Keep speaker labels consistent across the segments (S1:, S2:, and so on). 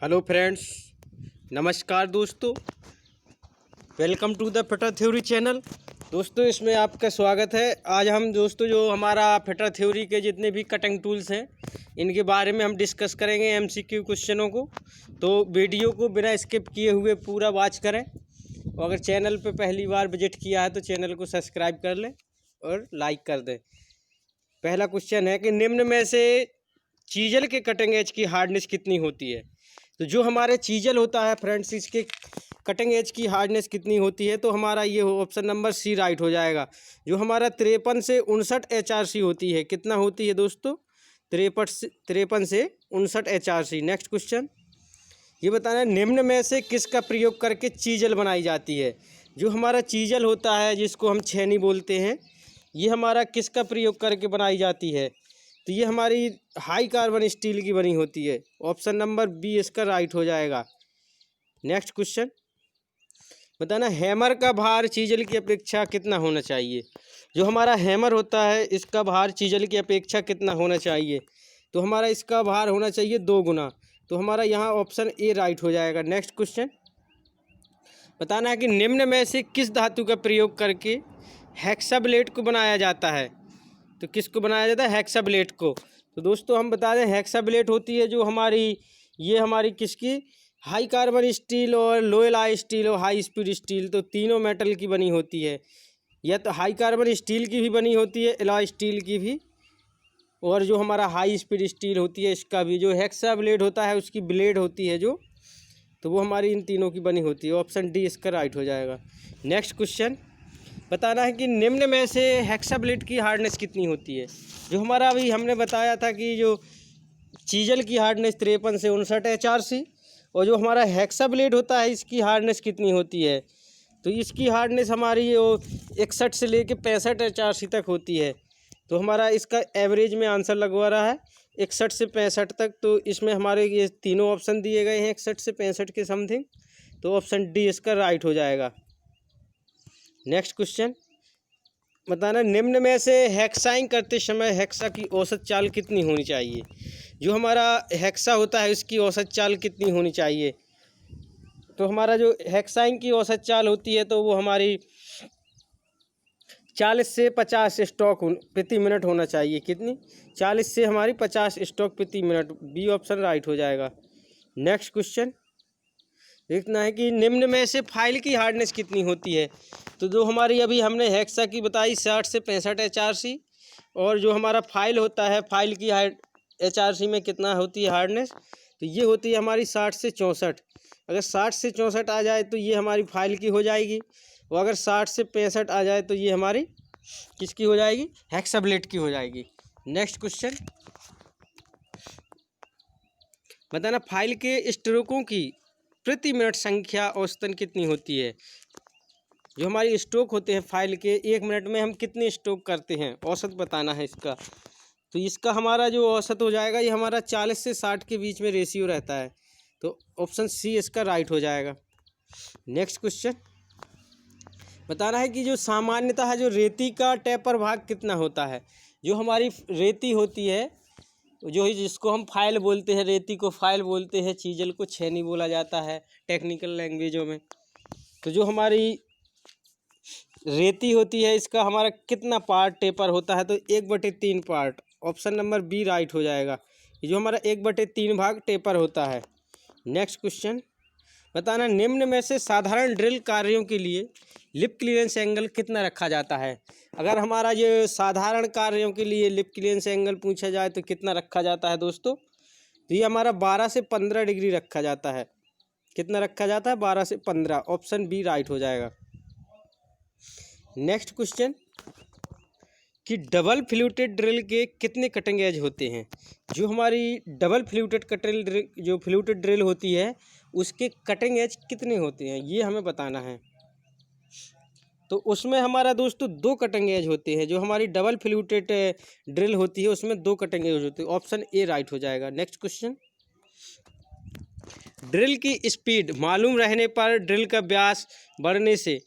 S1: Hello friends, नमस्कार दोस्तों। Welcome to the fitter theory channel. दोस्तों, इसमें आपका स्वागत है। आज हम दोस्तों जो हमारा फिटर थ्योरी के जितने भी कटिंग टूल्स हैं इनके बारे में हम डिस्कस करेंगे एमसीक्यू क्वेश्चनों को। तो वीडियो को बिना स्किप किए हुए पूरा वॉच करें और अगर चैनल पर पहली बार विजिट किया है तो चैनल को सब्सक्राइब कर लें और लाइक कर दें। पहला क्वेश्चन है कि निम्न में से चीजल के कटिंग एज की हार्डनेस कितनी होती है। तो जो हमारे चीजल होता है फ्रेंड्स, इसके कटिंग एज की हार्डनेस कितनी होती है, तो हमारा ये ऑप्शन नंबर सी राइट हो जाएगा। जो हमारा 53 से 59 HRC होती है, कितना होती है दोस्तों? 53 से 59 HRC। नेक्स्ट क्वेश्चन ये बताना है निम्न में से किसका प्रयोग करके चीजल बनाई जाती है। जो हमारा चीजल होता है जिसको हम छेनी बोलते हैं, ये हमारा किसका प्रयोग करके बनाई जाती है? तो ये हमारी हाई कार्बन स्टील की बनी होती है। ऑप्शन नंबर बी इसका राइट हो जाएगा। नेक्स्ट क्वेश्चन बताना हैमर का भार चीजल की अपेक्षा कितना होना चाहिए। जो हमारा हैमर होता है इसका भार चीजल की अपेक्षा कितना होना चाहिए? तो हमारा इसका भार होना चाहिए 2 गुना। तो हमारा यहाँ ऑप्शन ए राइट हो जाएगा। नेक्स्ट क्वेश्चन बताना है कि निम्न में से किस धातु का प्रयोग करके हेक्साब्लेट को बनाया जाता है। तो किसको बनाया जाता है? हेक्साब्लेट को। तो दोस्तों हम बता दें हेक्साब्लेट होती है जो हमारी ये हमारी किसकी हाई कार्बन स्टील और लो एलॉय स्टील और हाई स्पीड स्टील, तो तीनों मेटल की बनी होती है। यह तो हाई कार्बन स्टील की भी बनी होती है, एलॉय स्टील की भी, और जो हमारा हाई स्पीड स्टील होती है इसका भी। जो हेक्साब्लेट होता है उसकी ब्लेड होती है जो, तो वो हमारी इन तीनों की बनी होती है। ऑप्शन डी इसका राइट हो जाएगा। नेक्स्ट क्वेश्चन बताना है कि निम्न में से हेक्साब्लेट की हार्डनेस कितनी होती है। जो हमारा अभी हमने बताया था कि जो चीजल की हार्डनेस 53 से 59 HRC, और जो हमारा हेक्साब्लेट होता है इसकी हार्डनेस कितनी होती है। तो इसकी हार्डनेस हमारी 61 से लेकर 65 HRC तक होती है। तो हमारा इसका एवरेज में आंसर लगवा रहा है 61 से 65 तक। तो इसमें हमारे ये तीनों ऑप्शन दिए गए हैं 61 से 65 के समथिंग। तो ऑप्शन डी इसका राइट हो जाएगा। नेक्स्ट क्वेश्चन बताना निम्न में से हेक्साइंग करते समय हेक्सा की औसत चाल कितनी होनी चाहिए। जो हमारा हेक्सा होता है उसकी औसत चाल कितनी होनी चाहिए। तो हमारा जो हेक्साइंग की औसत चाल होती है तो वो हमारी 40 से 50 स्ट्रोक प्रति मिनट होना चाहिए। कितनी? 40 से हमारी 50 स्ट्रोक प्रति मिनट। बी ऑप्शन राइट हो जाएगा। नेक्स्ट क्वेश्चन देखना है कि निम्न में से फाइल की हार्डनेस कितनी होती है। तो जो हमारी अभी हमने हेक्सा की बताई 60 से 65 HRC, और जो हमारा फाइल होता है फाइल की HRC में कितना होती है हार्डनेस, तो ये होती है हमारी 60 से 64। अगर 60 से 64 आ जाए तो ये हमारी फाइल की हो जाएगी, और अगर 60 से 65 आ जाए तो ये हमारी किसकी हो जाएगी? हेक्साब्लेट की हो जाएगी। नेक्स्ट क्वेश्चन बताना फाइल के स्ट्रोकों की प्रति मिनट संख्या औसतन कितनी होती है। जो हमारी स्ट्रोक होते हैं फाइल के, 1 मिनट में हम कितने स्ट्रोक करते हैं, औसत बताना है इसका। तो इसका हमारा जो औसत हो जाएगा ये हमारा 40 से 60 के बीच में रेशियो रहता है। तो ऑप्शन सी इसका राइट हो जाएगा। नेक्स्ट क्वेश्चन बताना है कि जो सामान्यतः जो रेती का टेपर भाग कितना होता है। जो हमारी रेती होती है जो जिसको हम फाइल बोलते हैं, रेती को फाइल बोलते हैं, चीजल को छेनी बोला जाता है टेक्निकल लैंग्वेजों में। तो जो हमारी रेती होती है इसका हमारा कितना पार्ट टेपर होता है? तो 1/3 part. Option number B right हो जाएगा। ये जो हमारा 1/3 भाग टेपर होता है। नेक्स्ट क्वेश्चन बताना निम्न में से साधारण ड्रिल कार्यों के लिए लिप क्लीयरेंस एंगल कितना रखा जाता है। अगर हमारा ये साधारण कार्यों के लिए लिप क्लीयरेंस एंगल पूछा जाए तो कितना रखा जाता है दोस्तों? तो ये हमारा 12 से 15 डिग्री रखा जाता है। कितना रखा जाता है? 12 से 15। ऑप्शन बी राइट हो जाएगा। नेक्स्ट क्वेश्चन कि डबल फ्लूटेड ड्रिल के कितने कटिंग एज होते हैं। जो हमारी डबल फ्लूटेड कटिंग ड्रिल जो फ्लूटेड ड्रिल होती है उसके कटिंग एज कितने होते हैं ये हमें बताना है। तो उसमें हमारा दोस्तों 2 कटिंग एज होते हैं। जो हमारी डबल फ्लूटेड ड्रिल होती है उसमें 2 कटिंग एज होती है। ऑप्शन ए राइट हो जाएगा। नेक्स्ट क्वेश्चन ड्रिल की स्पीड मालूम रहने पर ड्रिल का व्यास बढ़ने से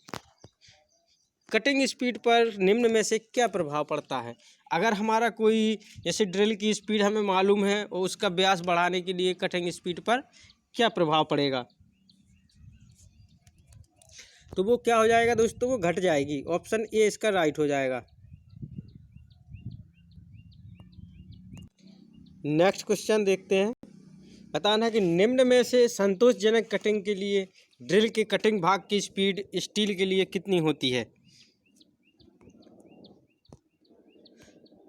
S1: कटिंग स्पीड पर निम्न में से क्या प्रभाव पड़ता है। अगर हमारा कोई जैसे ड्रिल की स्पीड हमें मालूम है और उसका व्यास बढ़ाने के लिए कटिंग स्पीड पर क्या प्रभाव पड़ेगा? तो वो क्या हो जाएगा दोस्तों, वो घट जाएगी। ऑप्शन ए इसका राइट हो जाएगा। नेक्स्ट क्वेश्चन देखते हैं। बताना है कि निम्न में से संतोषजनक कटिंग के लिए ड्रिल के कटिंग भाग की स्पीड स्टील के लिए कितनी होती है?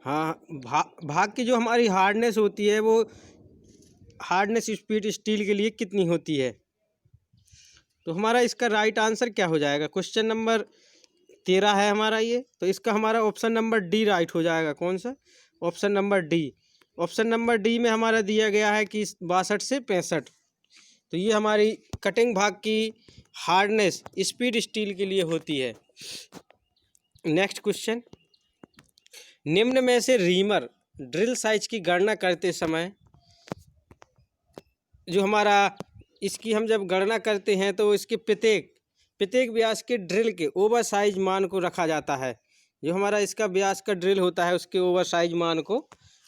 S1: हाँ, भाग की जो हमारी हार्डनेस होती है, वो हार्डनेस स्पीड स्टील के लिए कितनी होती है? तो हमारा इसका राइट आंसर क्या हो जाएगा? क्वेश्चन नंबर 13 है हमारा ये, तो इसका हमारा ऑप्शन नंबर डी राइट हो जाएगा। कौन सा? Option number D. Option number D में हमारा दिया गया है कि 62 से 65। तो ये हमारी कटिंग भाग की हार्डनेस स्पीड स्टील के लिए होती है। नेक्स्ट क्वेश्चन, निम्न में से रीमर ड्रिल साइज की गणना करते समय जो हमारा इसकी हम जब गणना करते हैं तो इसके प्रत्येक व्यास के ड्रिल के ओवर साइज मान को रखा जाता है। जो हमारा इसका व्यास का ड्रिल होता है उसके ओवर साइज मान को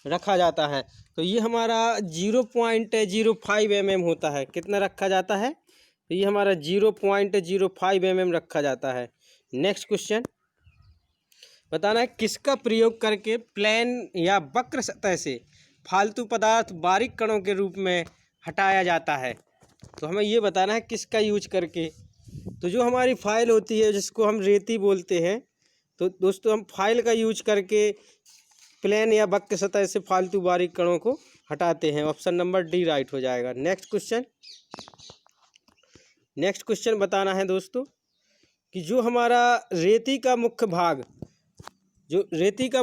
S1: रखा जाता है। तो ये हमारा 0.05 mm होता है। कितना रखा जाता है? तो ये हमारा 0.05 mm रखा जाता है। नेक्स्ट क्वेश्चन, बताना है किसका प्रयोग करके प्लेन या वक्र सतह से फालतू पदार्थ बारीक कणों के रूप में हटाया जाता है? तो हमें ये बताना है किसका यूज करके। तो जो हमारी फाइल होती है जिसको हम रेती बोलते हैं, तो दोस्तों हम फाइल का यूज करके प्लेन या वक्र सतह से फालतू बारीक कणों को हटाते हैं। ऑप्शन नंबर डी राइट हो जाएगा। नेक्स्ट क्वेश्चन बताना है दोस्तों कि जो हमारा रेती का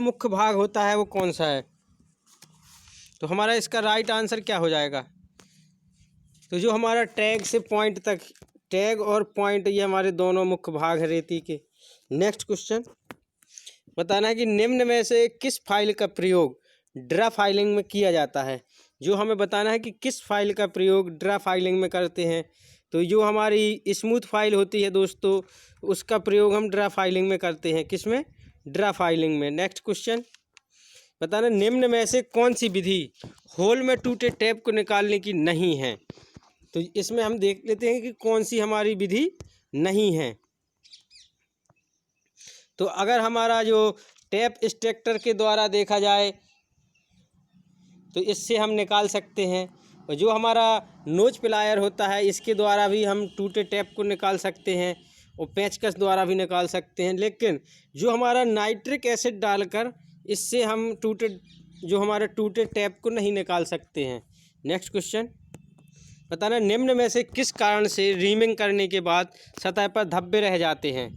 S1: मुख्य भाग होता है वो कौन सा है? तो हमारा इसका राइट आंसर क्या हो जाएगा? तो जो हमारा टैग से पॉइंट तक, टैग और पॉइंट, ये हमारे दोनों मुख्य भाग हैं रेती के। नेक्स्ट क्वेश्चन, बताना है कि निम्न में से किस फाइल का प्रयोग ड्रा फाइलिंग में किया जाता है? जो हमें बताना है कि किस फाइल का प्रयोग ड्रा फाइलिंग में करते हैं। तो जो हमारी स्मूथ फाइल होती है दोस्तों, उसका प्रयोग हम ड्रा फाइलिंग में करते हैं। किस में? ड्रा फाइलिंग में। नेक्स्ट क्वेश्चन, बताना निम्न में से कौन सी विधि होल में टूटे टेप को निकालने की नहीं है? तो इसमें हम देख लेते हैं कि कौन सी हमारी विधि नहीं है। तो अगर हमारा जो टेप एक्सट्रैक्टर के द्वारा देखा जाए तो इससे हम निकाल सकते हैं, और जो हमारा नोच प्लायर होता है इसके द्वारा भी हम टूटे टेप को निकाल सकते हैं, और पेचकस द्वारा भी निकाल सकते हैं। लेकिन जो हमारा नाइट्रिक एसिड डालकर इससे हम जो हमारे टूटे टेप को नहीं निकाल सकते हैं। नेक्स्ट क्वेश्चन, बताना निम्न में से किस कारण से रीमिंग करने के बाद सतह पर धब्बे रह जाते हैं?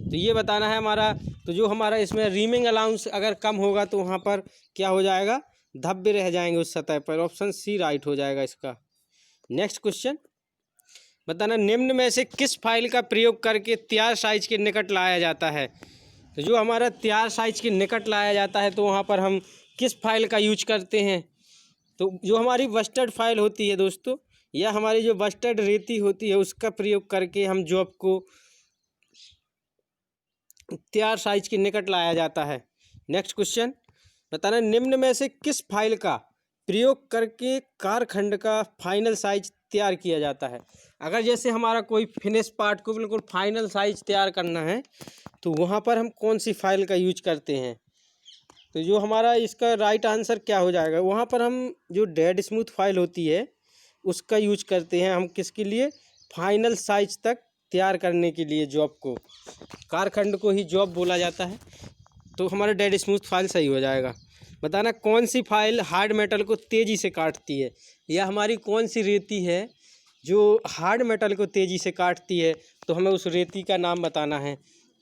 S1: तो ये बताना है हमारा। तो जो हमारा इसमें रीमिंग अलाउंस अगर कम होगा तो वहाँ पर क्या हो जाएगा? धब्बे रह जाएंगे उस सतह पर। ऑप्शन सी राइट हो जाएगा इसका। नेक्स्ट क्वेश्चन, बताना निम्न में से किस फाइल का प्रयोग करके तैयार साइज के निकट लाया जाता है? तो जो हमारा तैयार साइज के निकट लाया जाता है तो वहाँ पर हम किस फाइल का यूज करते हैं? तो जो हमारी बस्टर्ड फाइल होती है दोस्तों, या हमारी जो बस्टर्ड रेती होती है, उसका प्रयोग करके हम जॉब को तैयार साइज के निकट लाया जाता है। नेक्स्ट क्वेश्चन, बताना निम्न में से किस फाइल का प्रयोग करके कारखंड का फाइनल साइज तैयार किया जाता है? अगर जैसे हमारा कोई फिनिश पार्ट को बिल्कुल फाइनल साइज तैयार करना है तो वहाँ पर हम कौन सी फाइल का यूज करते हैं? तो जो हमारा इसका राइट आंसर क्या हो जाएगा? वहाँ पर हम जो डेड स्मूथ फाइल होती है उसका यूज करते हैं। हम किसके लिए? फाइनल साइज तक तैयार करने के लिए जॉब को, कारखंड को ही जॉब बोला जाता है। तो हमारा डेड स्मूथ फाइल सही हो जाएगा। बताना कौन सी फाइल हार्ड मेटल को तेज़ी से काटती है, या हमारी कौन सी रेती है जो हार्ड मेटल को तेज़ी से काटती है? तो हमें उस रेती का नाम बताना है।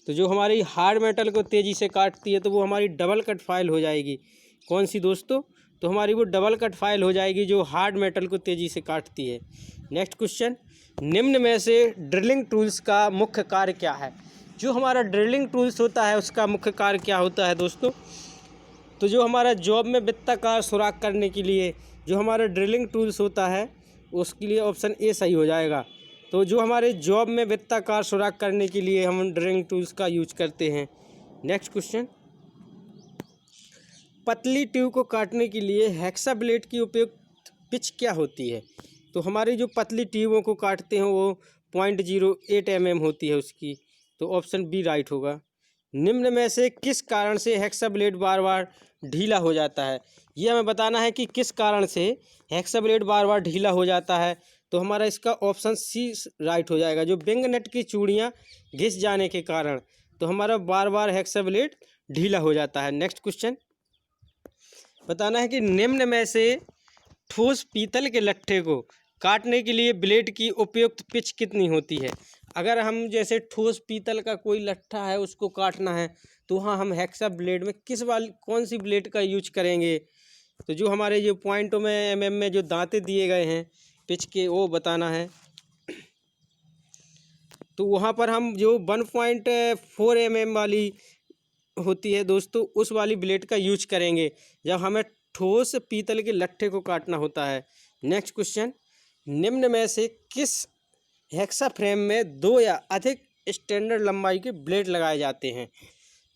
S1: तो जो हमारी हार्ड मेटल को तेज़ी से काटती है तो वो हमारी डबल कट फाइल हो जाएगी। कौन सी दोस्तों? तो हमारी वो डबल कट फाइल हो जाएगी जो हार्ड मेटल को तेज़ी से काटती है। नेक्स्ट क्वेश्चन, निम्न में से ड्रिलिंग टूल्स का मुख्य कार्य क्या है? जो हमारा ड्रिलिंग टूल्स होता है उसका मुख्य कार्य क्या होता है दोस्तों? तो जो हमारा जॉब में वृत्ताकार सुराख करने के लिए जो हमारा ड्रिलिंग टूल्स होता है उसके लिए ऑप्शन ए सही हो जाएगा। तो जो हमारे जॉब में वृत्ताकार सुराख करने के लिए हम ड्रिलिंग टूल्स का यूज करते हैं। नेक्स्ट क्वेश्चन, पतली ट्यूब को काटने के लिए हेक्सा ब्लेड की उपयुक्त पिच क्या होती है? तो हमारी जो पतली ट्यूबों को काटते हैं वो 0.08 mm होती है उसकी। तो ऑप्शन बी राइट होगा। निम्न में से किस कारण से हेक्सा ब्लेड बार बार ढीला हो जाता है? ये हमें बताना है कि किस कारण से हेक्सा ब्लेड बार बार ढीला हो जाता है। तो हमारा इसका ऑप्शन सी राइट हो जाएगा, जो बिंग नट की चूड़ियाँ घिस जाने के कारण। तो हमारा बार बार हेक्सा ब्लेड ढीला हो जाता है। नेक्स्ट क्वेश्चन बताना है कि निम्न में से ठोस पीतल के लट्ठे को काटने के लिए ब्लेड की उपयुक्त पिच कितनी होती है? अगर हम जैसे ठोस पीतल का कोई लट्ठा है उसको काटना है तो वहाँ हम हेक्सा ब्लेड में कौन सी ब्लेड का यूज करेंगे? तो जो हमारे जो पॉइंटों में एमएम में जो दांते दिए गए हैं पिच के, वो बताना है। तो वहाँ पर हम जो 1.4 mm वाली होती है दोस्तों, उस वाली ब्लेड का यूज करेंगे जब हमें ठोस पीतल के लट्ठे को काटना होता है। नेक्स्ट क्वेश्चन, निम्न में से किस हेक्सा फ्रेम में 2 या अधिक स्टैंडर्ड लंबाई के ब्लेड लगाए जाते हैं?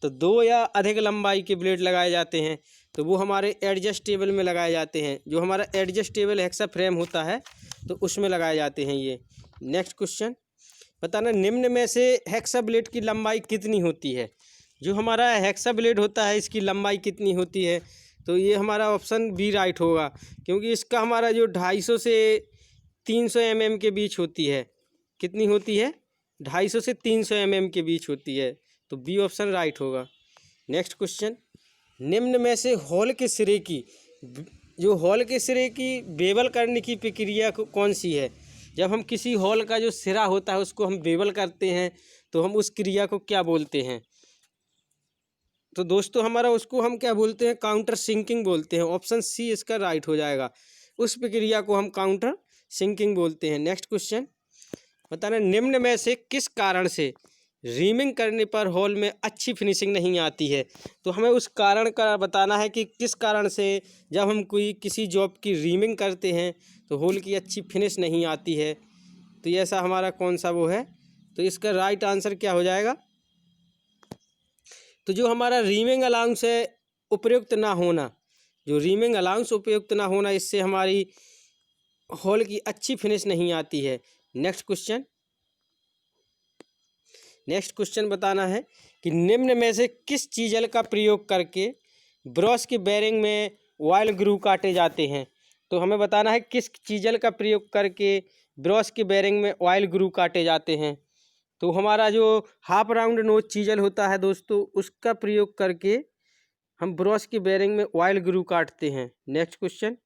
S1: तो 2 या अधिक लंबाई के ब्लेड लगाए जाते हैं तो वो हमारे एडजस्टेबल में लगाए जाते हैं। जो हमारा एडजस्टेबल हेक्सा फ्रेम होता है तो उसमें लगाए जाते हैं ये। नेक्स्ट क्वेश्चन बताना, निम्न में से हेक्सा ब्लेड की लंबाई कितनी होती है? जो हमारा हेक्सा ब्लेड होता है इसकी लंबाई कितनी होती है? तो ये हमारा ऑप्शन बी राइट होगा, क्योंकि इसका हमारा जो 250 से 300 mm के बीच होती है। कितनी होती है? 250 से 300 mm के बीच होती है। तो बी ऑप्शन राइट होगा। नेक्स्ट क्वेश्चन, निम्न में से हॉल के सिरे की बेवल करने की प्रक्रिया कौन सी है? जब हम किसी हॉल का जो सिरा होता है उसको हम बेवल करते हैं तो हम उस क्रिया को क्या बोलते हैं? तो दोस्तों हमारा उसको हम क्या बोलते हैं? काउंटर सिंकिंग बोलते हैं। ऑप्शन सी इसका राइट हो जाएगा। उस प्रक्रिया को हम काउंटर सिंकिंग बोलते हैं। नेक्स्ट क्वेश्चन बताना, निम्न में से किस कारण से रीमिंग करने पर हॉल में अच्छी फिनिशिंग नहीं आती है? तो हमें उस कारण का बताना है कि किस कारण से जब हम किसी जॉब की रीमिंग करते हैं तो हॉल की अच्छी फिनिश नहीं आती है। तो ये ऐसा हमारा कौन सा वो है? तो इसका राइट आंसर क्या हो जाएगा? तो जो हमारा रीमिंग अलाउंस है उपयुक्त ना होना, जो रीमिंग अलाउंस उपयुक्त ना होना, इससे हमारी हॉल की अच्छी फिनिश नहीं आती है। नेक्स्ट क्वेश्चन बताना है कि निम्न में से किस चीज़ल का प्रयोग करके ब्रश के बेरिंग में ऑयल ग्रू काटे जाते हैं? तो हमें बताना है किस चीज़ल का प्रयोग करके ब्रश के बेरिंग में ऑयल ग्रू काटे जाते हैं। तो हमारा जो हाफ राउंड नोज चीज़ल होता है दोस्तों, उसका प्रयोग करके हम ब्रश के बेरिंग में ऑयल ग्रू काटते हैं। नेक्स्ट क्वेश्चन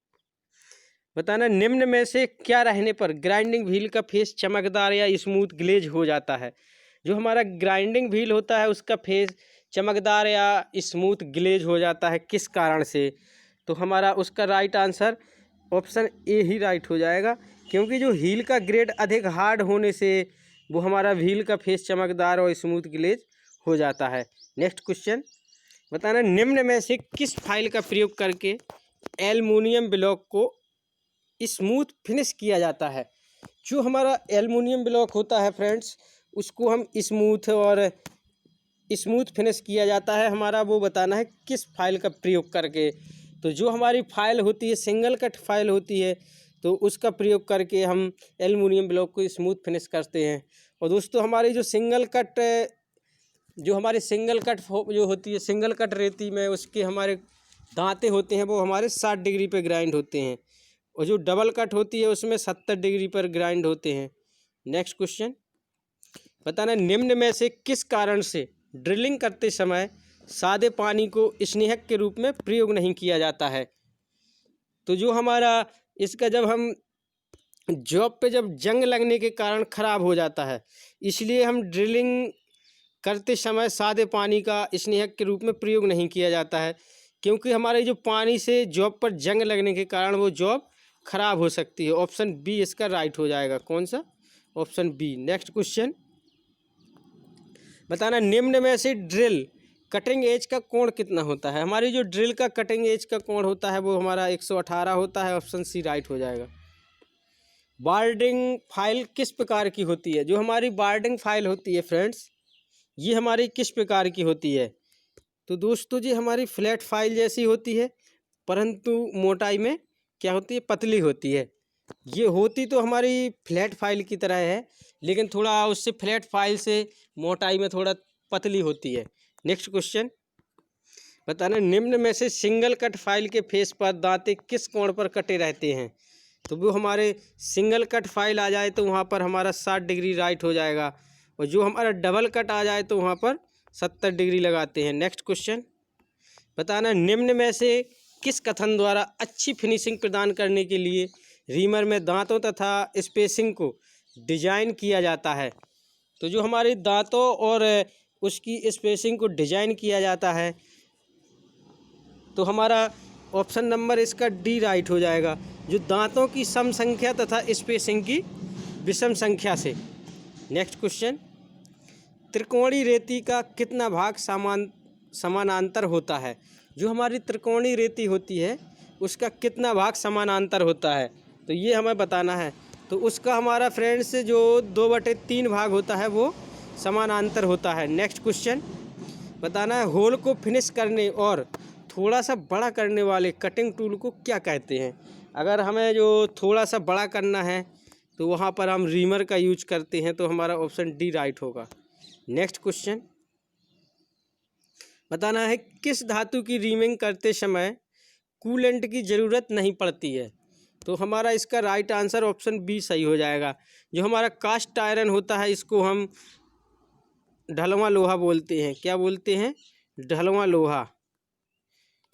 S1: बताना, निम्न में से क्या रहने पर ग्राइंडिंग व्हील का फेस चमकदार या स्मूथ ग्लेज हो जाता है? जो हमारा ग्राइंडिंग व्हील होता है उसका फेस चमकदार या स्मूथ ग्लेज हो जाता है, किस कारण से? तो हमारा उसका right answer option A he right हो जाएगा, क्योंकि जो व्हील का ग्रेड अधिक हार्ड होने से वो हमारा व्हील का फेस चमकदार और स्मूथ ग्लेज हो जाता है। नेक्स्ट क्वेश्चन बताना, निम्न में से किस फाइल का प्रयोग करके एल्युमिनियम ब्लॉक को स्मूथ फिनिश किया जाता है? जो हमारा एल्युमिनियम ब्लॉक होता है फ्रेंड्स, उसको हम स्मूथ फिनिश किया जाता है हमारा, वो बताना है किस फाइल का प्रयोग करके। तो जो हमारी फाइल होती है सिंगल कट फाइल होती है तो उसका प्रयोग करके हम एल्युमिनियम ब्लॉक को स्मूथ फिनिश करते हैं। और दोस्तों हमारी जो हमारी सिंगल कट जो होती है, सिंगल कट रेती में उसके हमारे दांते होते हैं वो हमारे 60 डिग्री पे ग्राइंड होते हैं, और जो डबल कट होती है उसमें 70 डिग्री पर ग्राइंड होते हैं। नेक्स्ट क्वेश्चन बताना, निम्न में से किस कारण से ड्रिलिंग करते समय सादे पानी को स्नेहक के रूप में प्रयोग नहीं किया जाता है? तो जो हमारा इसका जब हम जॉब पे जब जंग लगने के कारण ख़राब हो जाता है, इसलिए हम ड्रिलिंग करते समय सादे पानी का स्नेहक के रूप में प्रयोग नहीं किया जाता है, क्योंकि हमारे जो पानी से जॉब पर जंग लगने के कारण वो जॉब ख़राब हो सकती है। ऑप्शन बी इसका राइट हो जाएगा। कौन सा? Option B. नेक्स्ट क्वेश्चन बताना, निम्न में से ड्रिल कटिंग एज का कोण कितना होता है? हमारी जो ड्रिल का कटिंग एज का कोण होता है वो हमारा 118 होता है। ऑप्शन सी राइट हो जाएगा। बार्डिंग फाइल किस प्रकार की होती है? जो हमारी बार्डिंग फाइल होती है फ्रेंड्स, ये हमारी किस प्रकार की होती है? तो दोस्तों जी हमारी फ्लैट फाइल जैसी होती है, परंतु मोटाई में क्या होती है? पतली होती है। ये होती तो हमारी फ्लैट फाइल की तरह है, लेकिन थोड़ा उससे फ्लैट फाइल से मोटाई में थोड़ा पतली होती है। नेक्स्ट क्वेश्चन बताना, निम्न में से सिंगल कट फाइल के फेस पर दांते किस कोण पर कटे रहते हैं? तो वो हमारे सिंगल कट फाइल आ जाए तो वहाँ पर हमारा 60 डिग्री राइट हो जाएगा, और जो हमारा डबल कट आ जाए तो वहाँ पर 70 डिग्री लगाते हैं। नेक्स्ट क्वेश्चन बताना, निम्न में से किस कथन द्वारा अच्छी फिनिशिंग प्रदान करने के लिए रीमर में दांतों तथा स्पेसिंग को डिजाइन किया जाता है? तो जो हमारे दांतों और उसकी स्पेसिंग को डिजाइन किया जाता है, तो हमारा ऑप्शन नंबर इसका डी राइट हो जाएगा, जो दांतों की सम संख्या तथा स्पेसिंग की विषम संख्या से। नेक्स्ट क्वेश्चन, त्रिकोणीय रेती का कितना भाग समानांतर होता है? जो हमारी त्रिकोणीय रेती होती है उसका कितना भाग समानांतर होता है, तो ये हमें बताना है। तो उसका हमारा फ्रेंड्स जो 2/3 भाग होता है वो समानांतर होता है। नेक्स्ट क्वेश्चन बताना है, होल को फिनिश करने और थोड़ा सा बड़ा करने वाले कटिंग टूल को क्या कहते हैं? अगर हमें जो थोड़ा सा बड़ा करना है तो वहाँ पर हम रीमर का यूज करते हैं, तो हमारा ऑप्शन डी राइट होगा। नेक्स्ट क्वेश्चन बताना है, किस धातु की रीमिंग करते समय कूलेंट की ज़रूरत नहीं पड़ती है? तो हमारा इसका राइट आंसर ऑप्शन बी सही हो जाएगा। जो हमारा कास्ट आयरन होता है इसको हम ढलवां लोहा बोलते हैं। क्या बोलते हैं? ढलवां लोहा।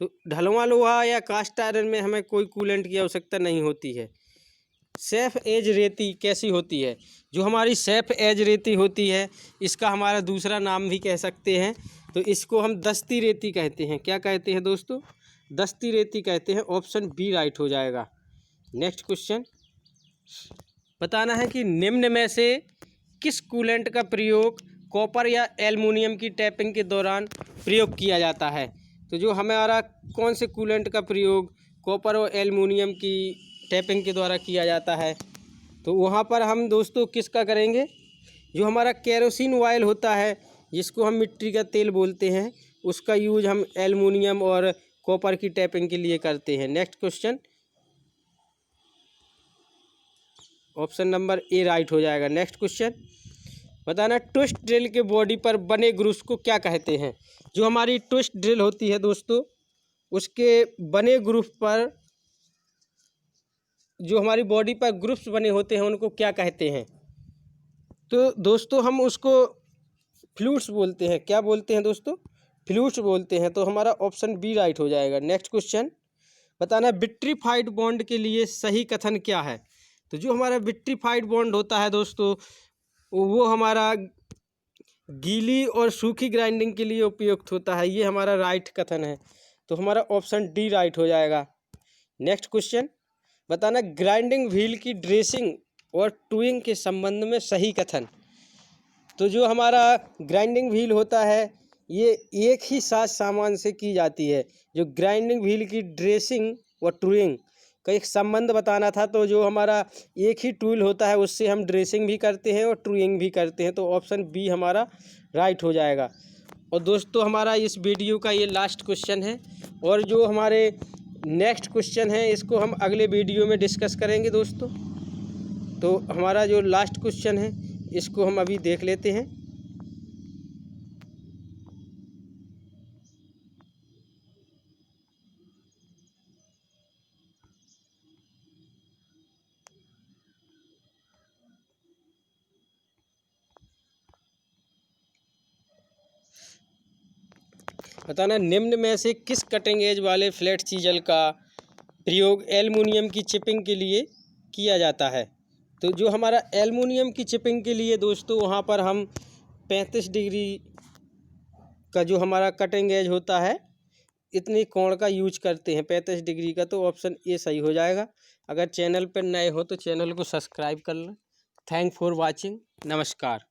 S1: तो ढलवां लोहा या कास्ट आयरन में हमें कोई कूलेंट की आवश्यकता नहीं होती है। सेफ एज रेती कैसी होती है? जो हमारी सेफ एज रेती होती है इसका हमारा दूसरा नाम भी कह सकते हैं, तो इसको हम दस्ती रेती कहते हैं। क्या कहते हैं दोस्तों? दस्ती रेती कहते हैं। ऑप्शन बी राइट हो जाएगा। नेक्स्ट क्वेश्चन बताना है कि निम्न में से किस कूलेंट का प्रयोग कॉपर या एल्युमिनियम की टैपिंग के दौरान प्रयोग किया जाता है? तो जो हमारा कौन से कूलेंट का प्रयोग कॉपर और एल्युमिनियम की टैपिंग के द्वारा किया जाता है? तो वहाँ पर हम दोस्तों किसका करेंगे? जो हमारा केरोसिन ऑयल होता है जिसको हम मिट्टी का तेल बोलते हैं, उसका यूज हम एल्युमिनियम और कॉपर की टैपिंग के लिए करते हैं। Next question option number A right हो जाएगा। नेक्स्ट क्वेश्चन बताना, ट्विस्ट ड्रिल के बॉडी पर बने ग्रूव्स को क्या कहते हैं? जो हमारी ट्विस्ट ड्रिल होती है दोस्तों उसके बने ग्रूव पर, जो हमारी बॉडी पर ग्रूव्स बने होते हैं उनको क्या कहते हैं? तो दोस्तों हम उसको फ्लूट्स बोलते हैं। क्या बोलते हैं दोस्तों? फ्लूट्स बोलते हैं। तो हमारा ऑप्शन बी राइट हो जाएगा। नेक्स्ट क्वेश्चन बताना, विट्रीफाइड बॉन्ड के लिए सही कथन क्या है? तो जो हमारा विट्रीफाइड बॉन्ड होता है दोस्तों वो हमारा गीली और सूखी ग्राइंडिंग के लिए उपयुक्त होता है। ये हमारा राइट कथन है, तो हमारा ऑप्शन डी राइट हो जाएगा। नेक्स्ट क्वेश्चन बताना, ग्राइंडिंग व्हील की ड्रेसिंग और टूइंग के संबंध में सही कथन। तो जो हमारा ग्राइंडिंग व्हील होता है ये एक ही साथ सामान से की जाती है। जो ग्राइंडिंग व्हील की ड्रेसिंग और टूइंग का एक संबंध बताना था, तो जो हमारा एक ही टूल होता है उससे हम ड्रेसिंग भी करते हैं और टूइंग भी करते हैं, तो ऑप्शन बी हमारा राइट हो जाएगा। और दोस्तों हमारा इस वीडियो का ये लास्ट क्वेश्चन है, और जो हमारे नेक्स्ट क्वेश्चन है इसको हम अगले वीडियो में डिस्कस करेंगे दोस्तों। तो हमारा जो लास्ट क्वेश्चन है इसको हम अभी देख लेते हैं। बताना, निम्न में से किस कटिंग एज वाले फ्लैट चीजल का प्रयोग एल्युमिनियम की चिपिंग के लिए किया जाता है? तो जो हमारा एल्युमिनियम की चिपिंग के लिए दोस्तों वहाँ पर हम 35 डिग्री का जो हमारा कटिंग एज होता है इतनी कोण का यूज करते हैं, 35 डिग्री का। तो ऑप्शन ए सही हो जाएगा। अगर चैनल पर नए हो तो चैनल को सब्सक्राइब कर लें। Thank for watching. नमस्कार।